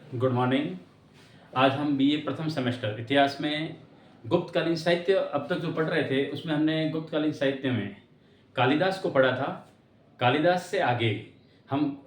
Good morning. आज हम BA प्रथम सेमेस्टर इतिहास में गुप्तकालीन साहित्य अब तक जो पढ़ रहे थे उसमें हमने गुप्तकालीन साहित्य में कालिदास को पढ़ा था। कालिदास से आगे हम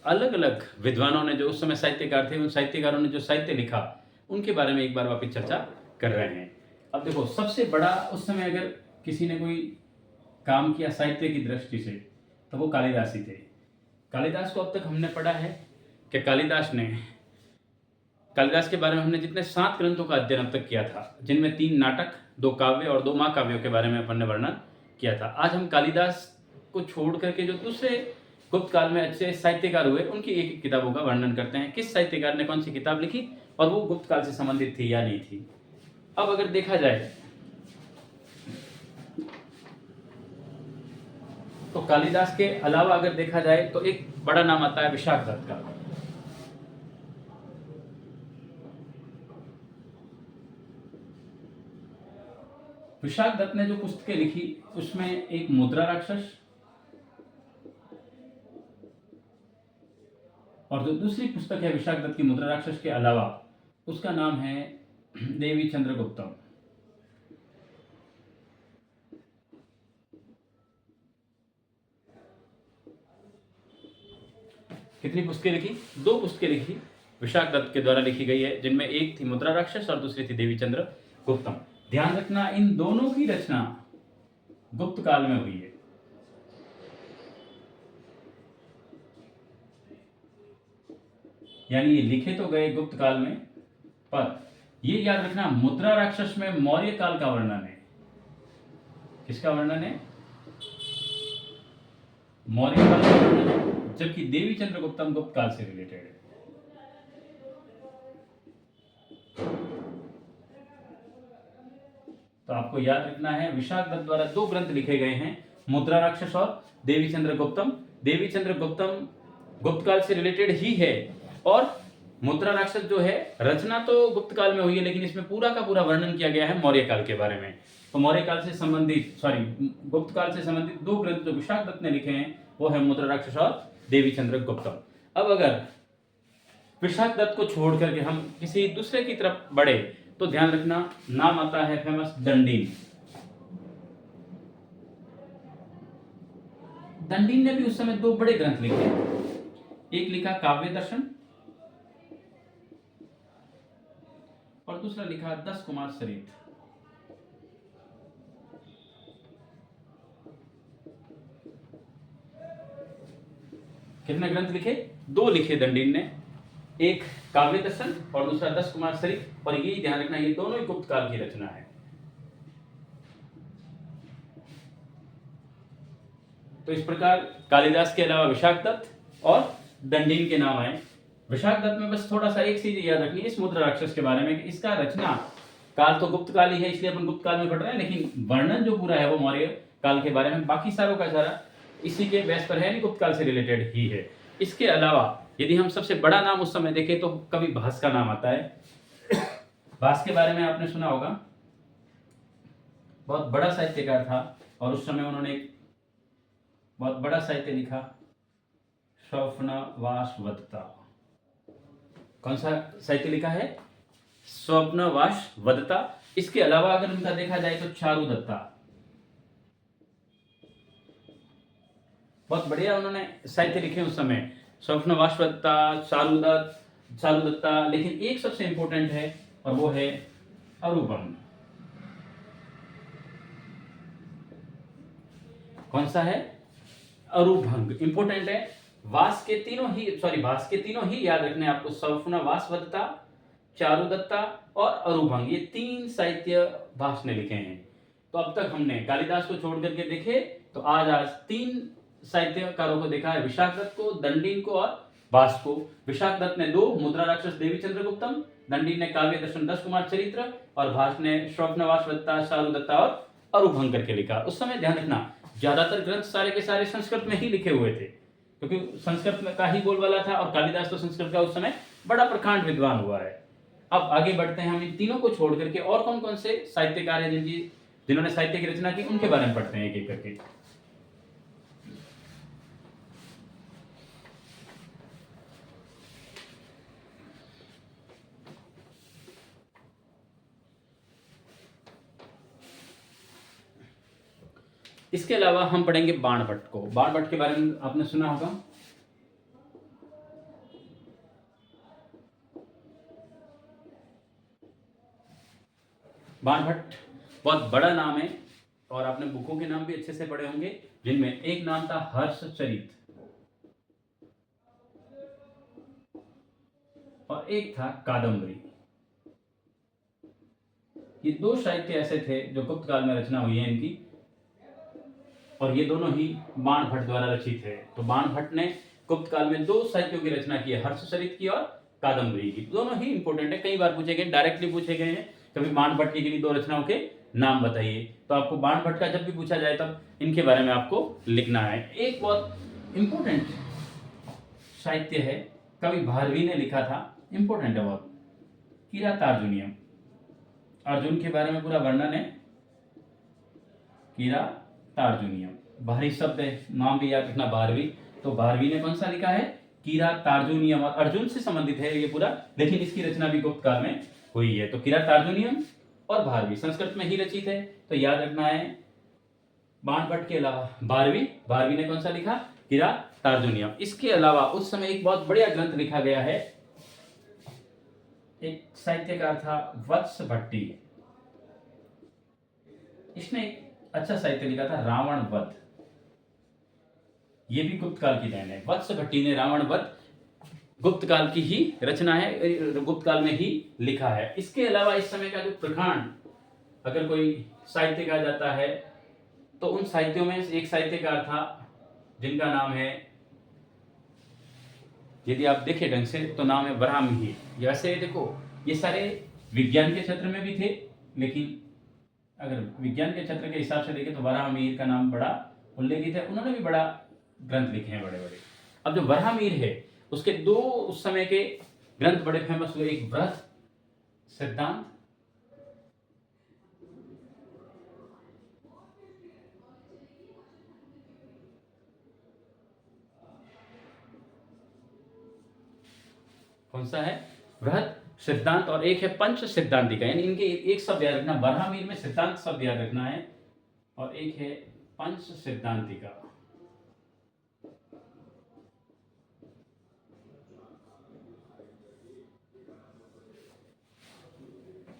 अलग अलग विद्वानों ने जो उस समय साहित्यकार थे, उन साहित्यकारों ने जो साहित्य लिखा उनके बारे में एक बार वापस चर्चा कर रहे हैं। अब देखो, सबसे बड़ा उस समय अगर किसी ने कोई काम किया साहित्य की दृष्टि से तो वो कालिदास ही थे। कालिदास को अब तक हमने पढ़ा है कि कालिदास के बारे में हमने जितने 7 ग्रंथों का अध्ययन अब तक किया था, जिनमें 3 नाटक, 2 काव्य और 2 महाकाव्यों के बारे में अपन ने वर्णन किया था। आज हम कालिदास को छोड़ करके जो दूसरे गुप्त काल में अच्छे साहित्यकार हुए उनकी एक एक किताबों का वर्णन करते हैं। किस साहित्यकार ने कौन सी किताब लिखी और वो गुप्त काल से संबंधित थी या नहीं थी। अब अगर देखा जाए तो कालिदास के अलावा अगर देखा जाए तो एक बड़ा नाम आता है विशाखदत्त का। विशाखदत्त ने जो पुस्तकें लिखी उसमें एक मुद्रा राक्षस और जो दूसरी पुस्तक है विशाखदत्त की मुद्रा राक्षस के अलावा, उसका नाम है देवी चंद्रगुप्तम। कितनी पुस्तकें लिखी? 2 पुस्तकें लिखी विशाखदत्त के द्वारा लिखी गई है, जिनमें एक थी मुद्रा राक्षस और दूसरी थी देवी चंद्रगुप्तम। ध्यान रखना, इन दोनों की रचना गुप्त काल में हुई है। यानी ये लिखे तो गए गुप्त काल में, पर ये याद रखना मुद्रा राक्षस में मौर्य काल का वर्णन है। किसका वर्णन है? मौर्य काल का वर्णन है, जबकि देवी चंद्रगुप्तम गुप्त काल से रिलेटेड है। तो आपको याद रखना है, विशाखदत्त द्वारा 2 ग्रंथ लिखे गए हैं, मुद्रा राक्षस और देवी चंद्रगुप्तम। देवी चंद्रगुप्तम गुप्त काल से रिलेटेड ही है और मुद्रा राक्षस जो है रचना तो गुप्त काल में हुई है, लेकिन इसमें पूरा का पूरा वर्णन किया गया है मौर्य काल के बारे में। तो मौर्य काल से संबंधित गुप्त काल से संबंधित 2 ग्रंथ जो विशाखदत्त ने लिखे हैं वो है मुद्रा राक्षस और देवी चंद्रगुप्तम। अब अगर विशाखदत्त को छोड़ करके हम किसी दूसरे की तरफ बढ़े तो ध्यान रखना, नाम आता है फेमस दंडीन। दंडीन ने भी उस समय 2 बड़े ग्रंथ लिखे। एक लिखा काव्य दर्शन और दूसरा लिखा 10 कुमार सरित। कितने ग्रंथ लिखे? 2 लिखे दंडीन ने, एक काव्य दर्शन और दूसरा 10 कुमार सरित। और ये ध्यान रखना, ये दोनों ही गुप्त काल की रचना है। तो इस प्रकार कालिदास के अलावा विशाखदत्त और दंडीन के नाम आए। विशाखदत्त में बस थोड़ा सा एक चीज याद रखनी है इस मुद्रा राक्षस के बारे में कि इसका रचना काल तो गुप्त काल ही है, इसलिए अपन गुप्त काल में पढ़ रहे हैं, लेकिन वर्णन जो पूरा है वो मौर्य काल के बारे में, बाकी सारों का सारा इसी के बेस पर है, नहीं गुप्त काल से रिलेटेड ही है। इसके अलावा यदि हम सबसे बड़ा नाम उस समय देखें तो कवि भास का नाम आता है। भास के बारे में आपने सुना होगा, बहुत बड़ा साहित्यकार था और उस समय उन्होंने एक बहुत बड़ा साहित्य लिखा, स्वप्नवासवदत्ता। कौन सा साहित्य लिखा है? स्वप्नवासवदत्ता। इसके अलावा अगर उनका देखा जाए तो चारुदत्ता, बहुत बढ़िया उन्होंने साहित्य लिखे उस समय, स्वप्नवासवदत्ता, चारुदत्ता। लेकिन एक सबसे इंपॉर्टेंट है और वो है अरुभंग। कौन सा है? अरुभंग इंपॉर्टेंट है। भास के तीनों ही याद रखने आपको, स्वप्नवासवदत्ता, चारुदत्ता और अरुभंग, ये 3 साहित्य भास ने लिखे हैं। तो अब तक हमने कालिदास को छोड़ करके देखे तो आज 3 साहित्यकारों को देखा है, विशाखदत्त को, दंडीन को और भास को। विशाखदत्त ने 2, मुद्रा राक्षस देवी चंद्रगुप्तम, दंडीन ने काव्य दर्शन 10 कुमार चरित्र और भास ने स्वप्नवासवदत्ता, चारुदत्ता और अरुभंग करके लिखा। उस समय ध्यान रखना ज्यादातर ग्रंथ सारे के सारे संस्कृत में ही लिखे हुए थे, क्योंकि संस्कृत में का ही बोलबाला था और कालिदास तो संस्कृत का उस समय बड़ा प्रकांड विद्वान हुआ है। अब आगे बढ़ते हैं, हम इन तीनों को छोड़ करके और कौन कौन से साहित्यकार हैं जिन्होंने साहित्य की रचना की, उनके बारे में पढ़ते हैं एक एक करके। इसके अलावा हम पढ़ेंगे बाणभट्ट को। बाणभट्ट के बारे में आपने सुना होगा। बाणभट्ट बहुत बड़ा नाम है और आपने बुकों के नाम भी अच्छे से पढ़े होंगे, जिनमें एक नाम था हर्षचरित और एक था कादम्बरी। ये दो साहित्य ऐसे थे जो गुप्त काल में रचना हुई है इनकी, और ये दोनों ही बाणभट्ट द्वारा रचित है। तो बाणभट्ट ने गुप्त काल में दो साहित्यों की रचना की है, हर्षचरित की और कादम्बरी की। दोनों ही इंपॉर्टेंट है, कई बार पूछे गए, डायरेक्टली पूछे गए हैं। कभी बाणभट्ट की किन्हीं दो रचनाओं के नाम बताइए, तो आपको बाणभट्ट का जब भी पूछा जाए तब इनके बारे में आपको लिखना है। एक बहुत इंपॉर्टेंट साहित्य है, कवि भारवी ने लिखा था, इंपॉर्टेंट है बहुत, किरातार्जुनीयम। अर्जुन के बारे में पूरा वर्णन है, किरातार्जुनीयम। भारी शब्द है, नाम भी याद रखना, भारवी। तो भारवी ने कौन सा लिखा है? किरातार्जुनीयम, और अर्जुन से संबंधित है ये पूरा, लेकिन इसकी रचना भी गुप्त काल में हुई है। तो किरातार्जुनीयम और भारवी संस्कृत में ही रचित है, तो याद रखना है। बाणभट्ट के अलावा भारवी ने कौन सा लिखा? किरातार्जुनीयम। इसके अलावा उस समय एक बहुत बढ़िया ग्रंथ लिखा गया है, एक साहित्यकार था वत्स भट्टी, इसने एक अच्छा साहित्य लिखा था, रावण वध। ये भी गुप्त काल की देन है। वत्स भट्टी ने रावण वध गुप्त काल की ही रचना है, गुप्त काल में ही लिखा है। इसके अलावा इस समय का जो प्रकांड, अगर कोई साहित्य कहा जाता है तो उन साहित्यों में एक साहित्यकार था जिनका नाम है, यदि आप देखें ढंग से तो नाम है वराहमिहिर। वैसे देखो ये सारे विज्ञान के क्षेत्र में भी थे, लेकिन अगर विज्ञान के क्षेत्र के हिसाब से देखें तो वराहमिहिर का नाम बड़ा उल्लेखित है, उन्होंने भी बड़ा ग्रंथ लिखे हैं बड़े बड़े। अब जो वराहमिहिर है उसके दो उस समय के ग्रंथ बड़े फेमस हुए, एक बृहद सिद्धांत कौन सा है? बृहद सिद्धांत, और एक है पंच सिद्धांतिका। यानी इनके एक शब्द याद रखना, वराहमिहिर में सिद्धांत शब्द याद रखना है, और एक है पंच सिद्धांतिका।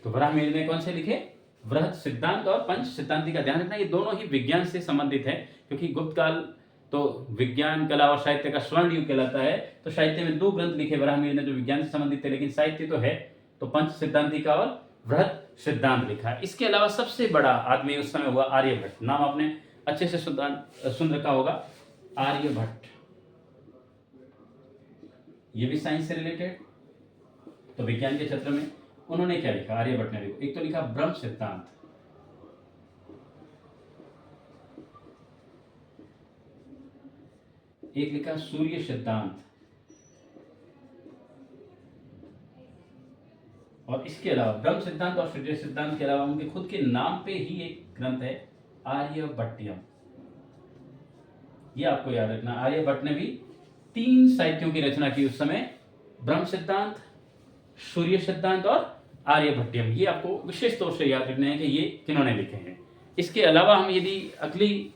तो वराहमिहिर ने कौन से लिखे? बृहद सिद्धांत और पंच सिद्धांतिका। ध्यान रखना ये दोनों ही विज्ञान से संबंधित है, क्योंकि गुप्त काल तो विज्ञान, कला और साहित्य का स्वर्ण युग कहलाता है। तो साहित्य में दो ग्रंथ लिखे वराहमिहिर ने जो विज्ञान से संबंधित थे, लेकिन साहित्य तो है, तो पंच सिद्धांतिका और बृहद सिद्धांत लिखा है। इसके अलावा सबसे बड़ा आदमी उस समय हुआ आर्यभट्ट। नाम आपने अच्छे से सुन रखा होगा, आर्यभट्ट। ये भी साइंस से रिलेटेड, तो विज्ञान के क्षेत्र में उन्होंने क्या लिखा? आर्यभट्ट ने लिखा, एक तो लिखा ब्रह्म सिद्धांत, एक लिखा सूर्य सिद्धांत, और इसके अलावा ब्रह्म सिद्धांत और सूर्य सिद्धांत के अलावा उनके खुद के नाम पे ही एक ग्रंथ है, आर्यभट्टियम। ये आपको याद रखना। आर्यभट्ट ने भी तीन साहित्यों की रचना की उस समय, ब्रह्म सिद्धांत, सूर्य सिद्धांत और आर्यभट्टियम। ये आपको विशेष तौर से याद रखना है कि ये किन्होंने लिखे हैं। इसके अलावा हम यदि अगली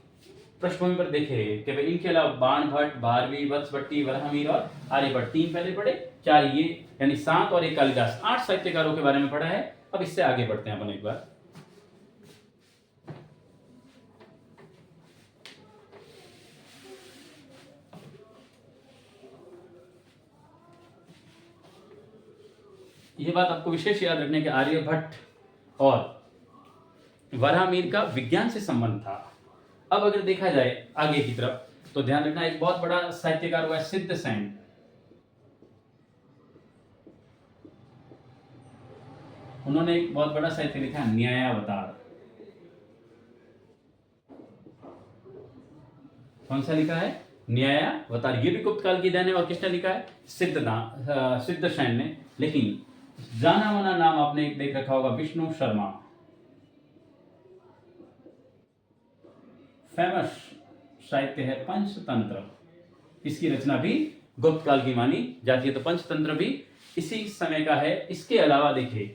पृष्ठभूमि पर देखें कि भाई इनके अलावा बाणभट्ट, भारवी, वत्स भट्टी, वराहमिहिर और आर्यभट्ट, तीन पहले पढ़े, चार ये, यानी 7 और एक कालिदास, 8 साहित्यकारों के बारे में पढ़ा है। अब इससे आगे बढ़ते हैं अपन एक बार। ये बात आपको विशेष याद रखने के आर्यभट्ट और वराहमिहिर का विज्ञान से संबंध था। अब अगर देखा जाए आगे की तरफ, तो ध्यान रखना एक बहुत बड़ा साहित्यकार हुआ सिद्धसेन। उन्होंने एक बहुत बड़ा साहित्य लिखा, न्यायावतार। कौन सा लिखा है? न्यायावतार। ये भी गुप्त काल की देन है, और किसने लिखा है? सिद्धसेन ने। लेकिन जाना माना नाम आपने देख रखा होगा, विष्णु शर्मा। फेमस साहित्य है पंचतंत्र, इसकी रचना भी गुप्त काल की मानी जाती है। तो पंचतंत्र भी इसी समय का है। इसके अलावा देखिए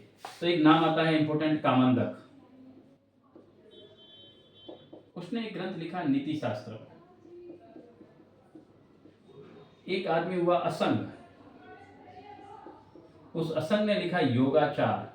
तो एक नाम आता है इंपोर्टेंट, कामंदक। उसने एक ग्रंथ लिखा नीति शास्त्र। एक आदमी हुआ असंग, उस असंग ने लिखा योगाचार।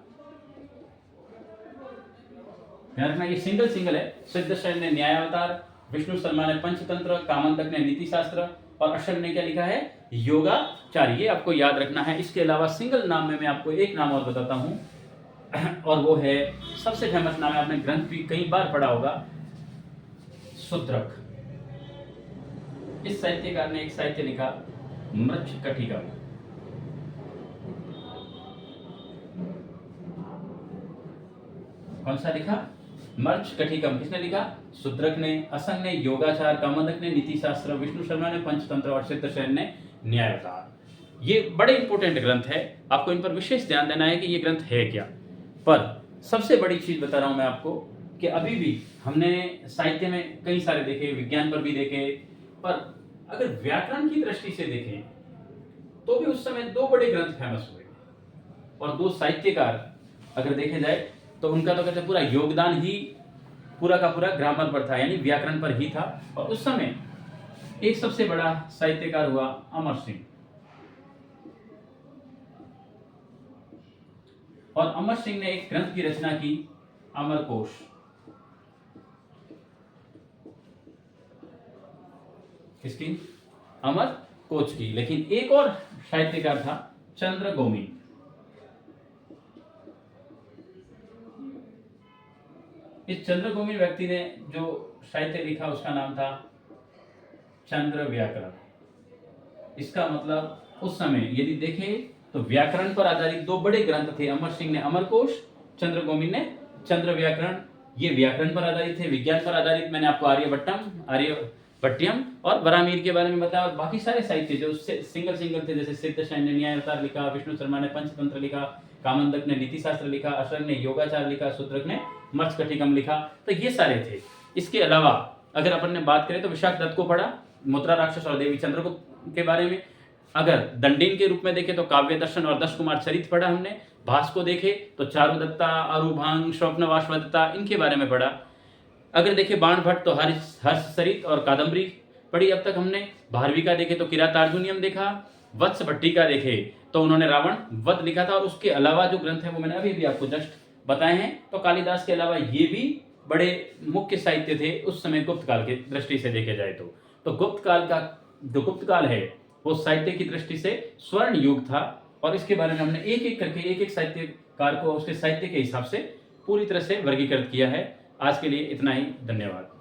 ध्यान रखना ये सिंगल है। सिद्धसेन ने न्यायावतार, विष्णु शर्मा ने पंचतंत्र, कामंतक ने नीति शास्त्र और अशंग ने क्या लिखा है, योगाचार। ये आपको याद रखना है। इसके अलावा सिंगल नाम में मैं आपको एक नाम और बताता हूं और वो है सबसे फेमस नाम है, आपने ग्रंथ भी कई बार पढ़ा होगा, शूद्रक। इस साहित्यकार ने एक साहित्य लिखा मृच्छकटिकम। कौन सा लिखा, मृच्छकटिकम। किसने लिखा, शूद्रक ने, असंग ने योगाचार, कामंतक ने नीति शास्त्र, विष्णु शर्मा ने पंचतंत्र और सिद्धसेन ने न्यायावतार। ये बड़े इंपॉर्टेंट ग्रंथ है, आपको इन पर विशेष ध्यान देना है कि ये ग्रंथ है क्या। पर सबसे बड़ी चीज बता रहा हूं मैं आपको कि अभी भी हमने साहित्य में कई सारे देखे, विज्ञान पर भी देखे, पर अगर व्याकरण की दृष्टि से देखें तो भी उस समय दो बड़े ग्रंथ फेमस हुए और दो साहित्यकार अगर देखे जाए तो उनका तो कहते पूरा योगदान ही पूरा का पूरा ग्रामर पर था, यानी व्याकरण पर ही था। और उस समय एक सबसे बड़ा साहित्यकार हुआ अमर सिंह, और अमर सिंह ने एक ग्रंथ की रचना की, अमरकोश। किसकी, अमरकोश की। लेकिन एक और साहित्यकार था चंद्रगोमी। इस चंद्रगोमी व्यक्ति ने जो साहित्य लिखा उसका नाम था चंद्र व्याकरण। इसका मतलब उस समय यदि देखें तो व्याकरण पर आधारित दो बड़े ग्रंथ थे। अमर सिंह ने अमरकोश, चंद्रगोमी ने चंद्र व्याकरण। ये व्याकरण पर आधारित थे, विज्ञान पर आधारित। मैंने आपको आर्यभट्टयम और बरामीर के बारे में बताया, और बाकी सारे साहित्य जो सिंगल थे, जैसे सिद्धसेन ने न्यायावतार लिखा, विष्णु शर्मा ने पंचतंत्र लिखा, कामंतक ने नीति शास्त्र लिखा, अशंग ने योगाचार लिखा, शूद्रक ने मृच्छकटिकम लिखा। तो ये सारे थे। इसके अलावा अगर अपन ने बात करें तो विशाख दत्त को पढ़ा, मुद्रा राक्षस और देवी चंद्रगुप्त के बारे में। अगर दंडीन के रूप में देखें तो काव्य दर्शन और 10 कुमार चरित पढ़ा हमने। भास को देखे तो चारुदत्ता, अरुभंग, स्वप्नवासवदत्ता, इनके बारे में पढ़ा। अगर देखे बाण भट्ट तो हर्षचरित और कादम्बरी पढ़ी अब तक हमने। भारविका देखे तो किरातार्जुनीयम देखा। वत्स भट्टिका देखे तो उन्होंने रावण वध लिखा था। और उसके अलावा जो ग्रंथ है वो मैंने अभी भी आपको जस्ट बताए हैं। तो कालिदास के अलावा ये भी बड़े मुख्य साहित्य थे उस समय गुप्त काल की दृष्टि से देखे जाए तो गुप्त काल का जो गुप्त काल है वो साहित्य की दृष्टि से स्वर्ण युग था। और इसके बारे में हमने एक एक करके एक एक साहित्यकार को उसके साहित्य के हिसाब से पूरी तरह से वर्गीकृत किया है। आज के लिए इतना ही, धन्यवाद।